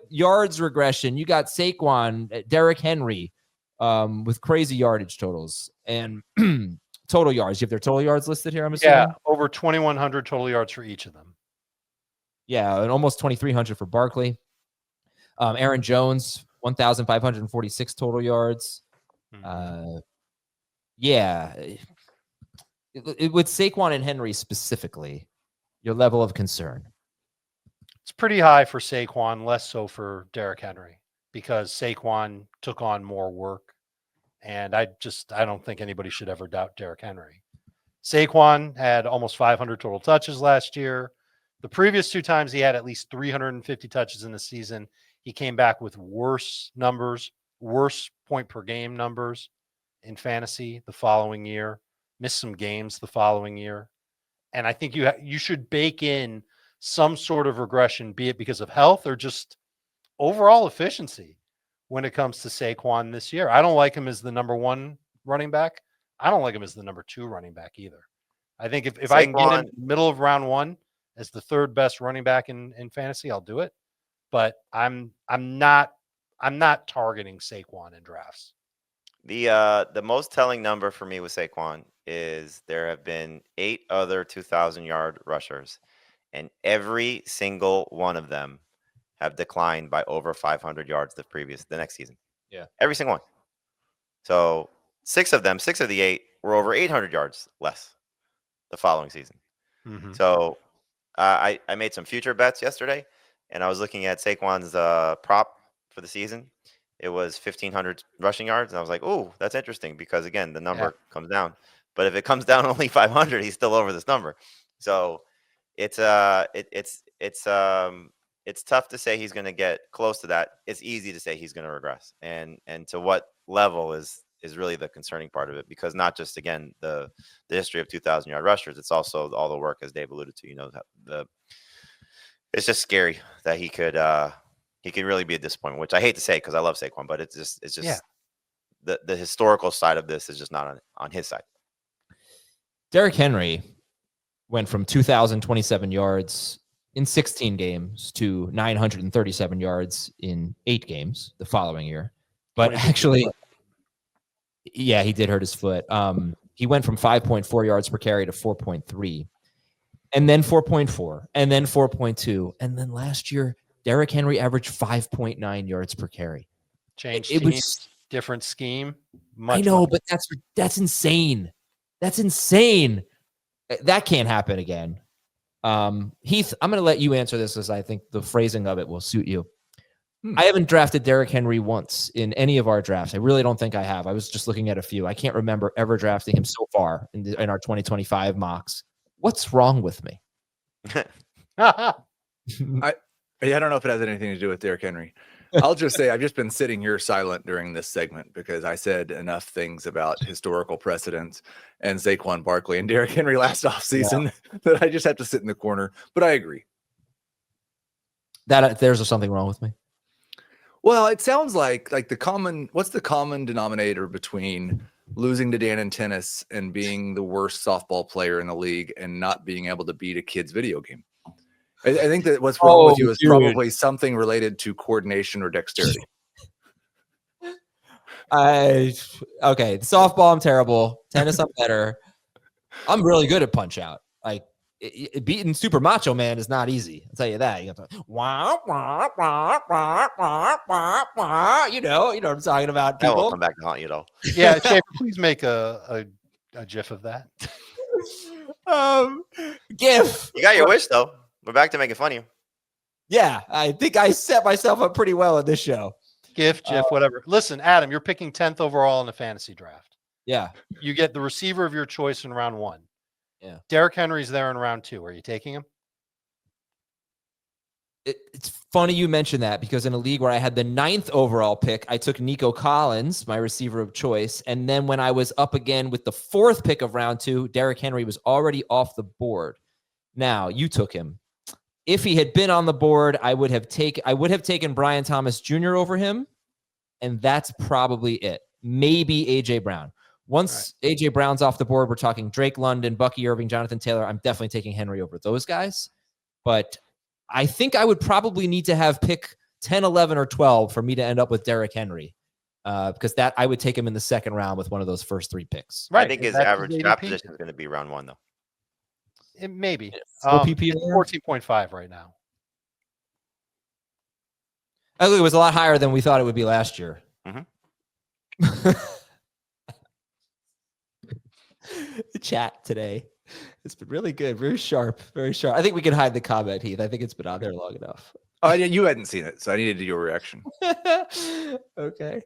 yards regression, you got Saquon, Derrick Henry with crazy yardage totals and total yards. You have their total yards listed here, I'm assuming? Yeah, over 2,100 total yards for each of them. Yeah, and almost 2,300 for Barkley. Aaron Jones, 1,546 total yards. Yeah. With Saquon and Henry specifically, your level of concern? It's pretty high for Saquon, less so for Derrick Henry, because Saquon took on more work. And I don't think anybody should ever doubt Derrick Henry. Saquon had almost 500 total touches last year. The previous 2 times he had at least 350 touches in the season, he came back with worse numbers, worse point per game numbers in fantasy the following year, missed some games the following year. And I think you should bake in some sort of regression, be it because of health or just overall efficiency when it comes to Saquon this year. I don't like him as the number 1 running back. I don't like him as the number 2 running back either. I think if I can get him middle of round 1 as the 3rd best running back in fantasy, I'll do it. But I'm not targeting Saquon in drafts. The most telling number for me with Saquon is there have been 8 other 2,000-yard rushers, and every single one of them have declined by over 500 yards the next season. Yeah, every single one. So 6 of the 8 were over 800 yards less the following season. Mm-hmm. So I made some future bets yesterday, and I was looking at Saquon's prop for the season. It was 1,500 rushing yards, and I was like, "Oh, that's interesting," because again, the number comes down. But if it comes down only 500, he's still over this number. So it's tough to say he's going to get close to that. It's easy to say he's going to regress, and to what level is really the concerning part of it, because not just, again, the history of 2,000-yard rushers, it's also all the work, as Dave alluded to. It's just scary that he could really be a disappointment, which I hate to say because I love Saquon, but it's just the historical side of this is just not on his side. Derrick Henry went from 2,027 yards in 16 games to 937 yards in 8 games the following year. But actually, yeah, he did hurt his foot. He went from 5.4 yards per carry to 4.3, and then 4.4, and then 4.2. And then last year, Derrick Henry averaged 5.9 yards per carry. It was different scheme. I know, but that's insane. That's insane. That can't happen again. Heath, I'm going to let you answer this, as I think the phrasing of it will suit you. I haven't drafted Derrick Henry once in any of our drafts. I really don't think I have. I was just looking at a few. I can't remember ever drafting him so far in our 2025 mocks. What's wrong with me? I don't know if it has anything to do with Derrick Henry. I'll just say I've just been sitting here silent during this segment because I said enough things about historical precedents and Saquon Barkley and Derrick Henry last offseason that I just have to sit in the corner. But I agree. That there's something wrong with me. Well, it sounds like what's the common denominator between losing to Dan in tennis and being the worst softball player in the league and not being able to beat a kid's video game? I think that what's wrong with you is probably something related to coordination or dexterity. Okay, softball I'm terrible. Tennis I'm better. I'm really good at Punch Out. Like beating Super Macho Man is not easy. I'll tell you that. You have to you know what I'm talking about. That will come back to haunt you, though. Yeah, Schaefer, please make a GIF of that. GIF. You got your wish, though. We're back to making fun of you. Yeah, I think I set myself up pretty well in this show. GIF, whatever. Listen, Adam, you're picking 10th overall in the fantasy draft. Yeah. You get the receiver of your choice in round 1. Yeah. Derrick Henry's there in round 2. Are you taking him? It's funny you mentioned that, because in a league where I had the 9th overall pick, I took Nico Collins, my receiver of choice. And then when I was up again with the 4th pick of round 2, Derrick Henry was already off the board. Now, you took him. If he had been on the board, I would have taken Brian Thomas Jr. over him, and that's probably it. Maybe A.J. Brown. Once A.J. Brown's off the board, we're talking Drake London, Bucky Irving, Jonathan Taylor. I'm definitely taking Henry over those guys. But I think I would probably need to have pick 10, 11, or 12 for me to end up with Derrick Henry. Because that I would take him in the second round with one of those first 3 picks. I think his average draft position is going to be round 1, though. It maybe. PPR? 14.5 right now. I think it was a lot higher than we thought it would be last year. Mm-hmm. The chat today. It's been really good. Very sharp. Very sharp. I think we can hide the comment, Heath. I think it's been on there long enough. Oh, you hadn't seen it, so I needed your reaction. Okay.